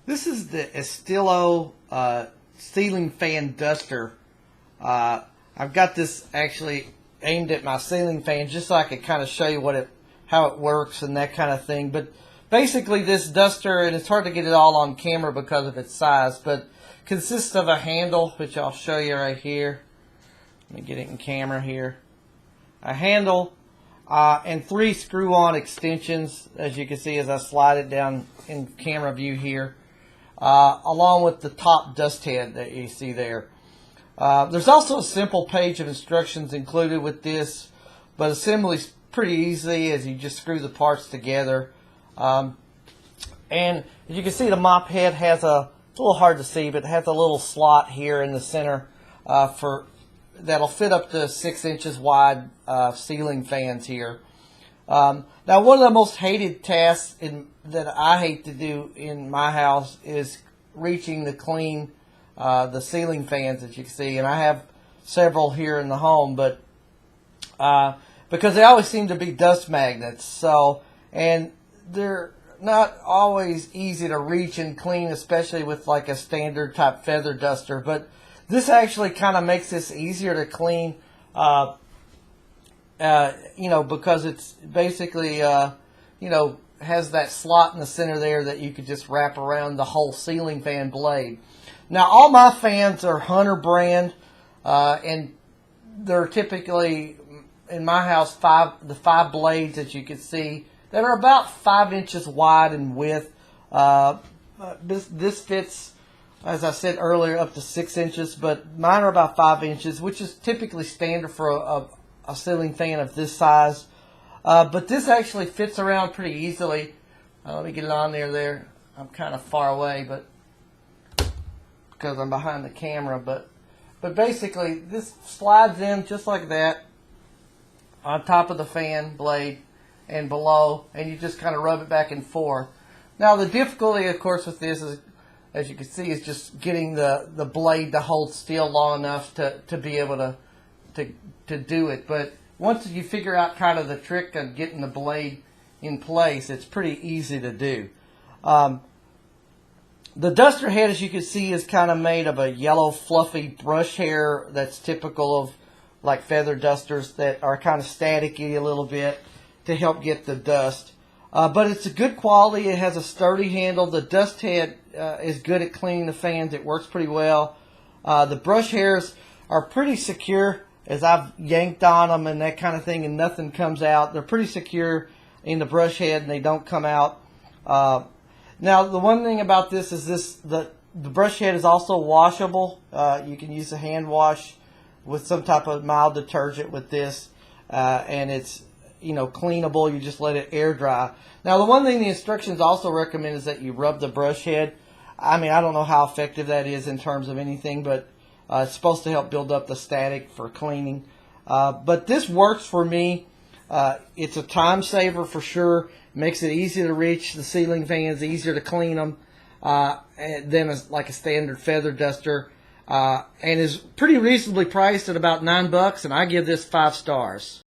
This is the Estilo ceiling fan duster. I've got this actually aimed at my ceiling fan just so I could kind of show you how it works and that kind of thing. But basically this duster, and it's hard to get it all on camera because of its size, but consists of a handle, which I'll show you right here. Let me get it in camera here. A handle and 3 screw-on extensions, as you can see as I slide it down in camera view here. Along with the top dust head that you see there. There's also a simple page of instructions included with this, but assembly's pretty easy as you just screw the parts together. And as you can see, the mop head has it's a little hard to see, but it has a little slot here in the center that'll fit up to 6 inches wide ceiling fans here. Now, one of the most hated tasks that I hate to do in my house is reaching to clean the ceiling fans, as you can see, and I have several here in the home, but because they always seem to be dust magnets, and they're not always easy to reach and clean, especially with like a standard type feather duster. But this actually kind of makes this easier to clean. Because it's basically, has that slot in the center there that you could just wrap around the whole ceiling fan blade. Now, all my fans are Hunter brand, and they're typically, in my house, the 5 blades that you can see that are about 5 inches wide in width. This fits, as I said earlier, up to 6 inches, but mine are about 5 inches, which is typically standard for a ceiling fan of this size. But this actually fits around pretty easily. Let me get it on there. I'm kind of far away, but because I'm behind the camera. But basically, this slides in just like that on top of the fan blade and below, and you just kind of rub it back and forth. Now, the difficulty, of course, with this is, as you can see, is just getting the blade to hold still long enough to be able to do it. But once you figure out kind of the trick of getting the blade in place, it's pretty easy to do. The duster head, as you can see, is kind of made of a yellow fluffy brush hair that's typical of like feather dusters that are kind of staticky a little bit to help get the dust. But it's a good quality. It has a sturdy handle. The dust head is good at cleaning the fans. It works pretty well. The brush hairs are pretty secure, as I've yanked on them and that kind of thing, and nothing comes out. They're pretty secure in the brush head, and they don't come out. Now, the one thing about this is the brush head is also washable. You can use a hand wash with some type of mild detergent with this, and it's cleanable. You just let it air dry. Now, the one thing the instructions also recommend is that you rub the brush head. I mean, I don't know how effective that is in terms of anything, but it's supposed to help build up the static for cleaning. But this works for me. It's a time saver for sure. Makes it easier to reach the ceiling fans, easier to clean them than like a standard feather duster. And is pretty reasonably priced at about $9, and I give this 5 stars.